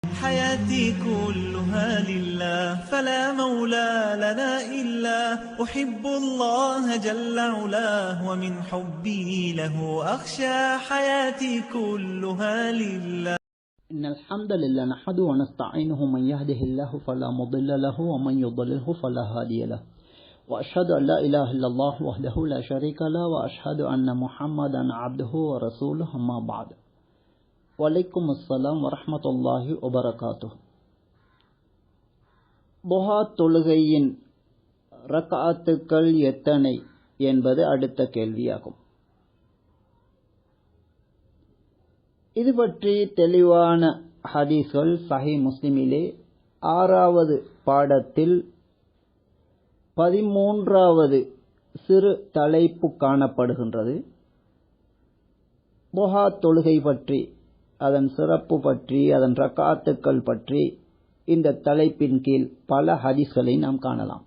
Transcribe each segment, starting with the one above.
حياتي كلها لله فلا مولى لنا إلا أحب الله جل علاه ومن حبي له أخشى حياتي كلها لله. إن الحمد لله نحمده ونستعينه من يهده الله فلا مضل له ومن يضلله فلا هادي له وأشهد أن لا إله إلا الله وحده لا شريك له وأشهد أن محمدا عبده ورسوله أما بعد. வலைக்கும் அஸ்ஸலாம் வரஹ்மத்துல்லாஹி வபரகாத்துஹு. துஹா தொழுகையின் ரக்அத்துக்கள் எத்தனை என்பது அடுத்த கேள்வியாகும். இது பற்றி தெளிவான ஹதீஸ்கள் சஹீஹ் முஸ்லிமிலே 6வது பாடத்தில் 13வது சிறு தலைப்பு காணப்படுகின்றது. துஹா தொழுகை பற்றி, அதன் சிறப்பு பற்றி, அதன் ரக்காத்துக்கள் பற்றி இந்த தலைப்பின் கீழ் பல ஹதீஸ்களை நாம் காணலாம்.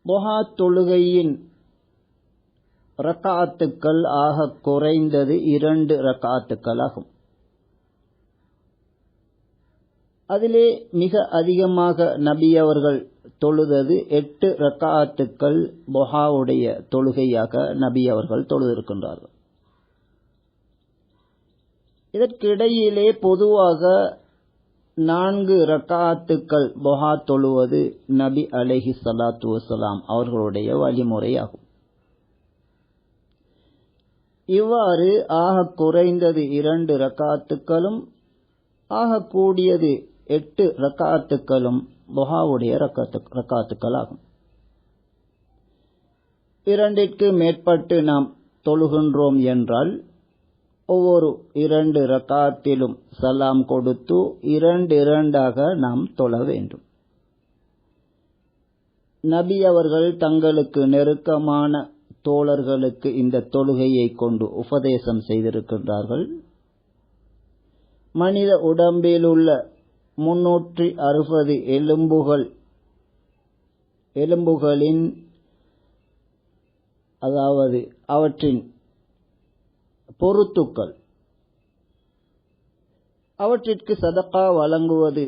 துஹா தொழுகையின் ரக்காத்துக்கள் ஆக குறைந்தது 2 ரக்காத்துக்கள் ஆகும். அதிலே மிக அதிகமாக நபி அவர்கள் தொழுதது 8 ரக்காத்துக்கள் துஹாவுடைய தொழுகையாக நபி அவர்கள் தொழுதிருக்கின்றார்கள். இதற்கிடையிலே பொதுவாக 4 ரக்காத்துக்கள் துஹா தொழுவது நபி அலைஹி ஸலாத்து வஸலாம் அவர்களுடைய வழிமுறையாகும். இவ்வாறு ஆக குறைந்தது 2 ரக்காத்துக்களும் ஆக கூடியது 8 ரக்காத்துக்களும் துஹாவுடைய ரக்காத்துக்கள் ஆகும். 2ற்கு மேற்பட்டு நாம் தொழுகின்றோம் என்றால் ஒவ்வொரு 2 ரக்காத்திலும் சலாம் கொடுத்து 2 நாம் தொழ வேண்டும். நபி அவர்கள் தங்களுக்கு நெருக்கமான தோழர்களுக்கு இந்த தொழுகையை கொண்டு உபதேசம் செய்திருக்கின்றார்கள். மனித உடம்பில் உள்ள 360 எலும்புகளின் அதாவது அவற்றின் பொருத்துக்கள், அவற்றிற்கு சதகா வழங்குவது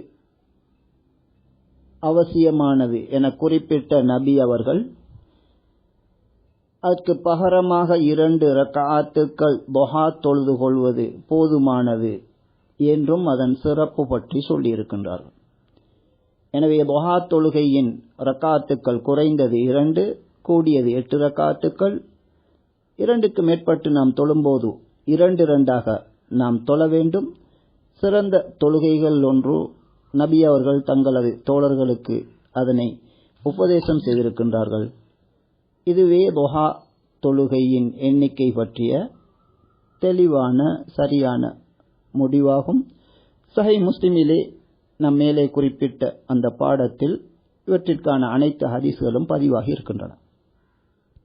அவசியமானது என குறிப்பிட்ட நபி அவர்கள் அதற்கு பகரமாக 2 ரக்காத்துக்கள் துஹா தொழுது கொள்வது போதுமானது என்றும் அதன் சிறப்பு பற்றி சொல்லியிருக்கின்றார்கள். எனவே துஹா தொழுகையின் ரக்காத்துக்கள் குறைந்தது 2, கூடியது 8 ரக்காத்துக்கள். 2க்கு மேற்பட்டு நாம் தொழும்போது 2 நாம் தொழ வேண்டும். சிறந்த தொழுகைகள் ஒன்று நபி அவர்கள் தங்களது தோழர்களுக்கு அதனை உபதேசம் செய்திருக்கின்றார்கள். இதுவே துஹா தொழுகையின் எண்ணிக்கை பற்றிய தெளிவான சரியான முடிவாகும். சஹீஹ் முஸ்லிமிலே நாம் மேலே குறிப்பிட்ட அந்த பாடத்தில் இவற்றிற்கான அனைத்து ஹதீஸ்களும் பதிவாகி இருக்கின்றன.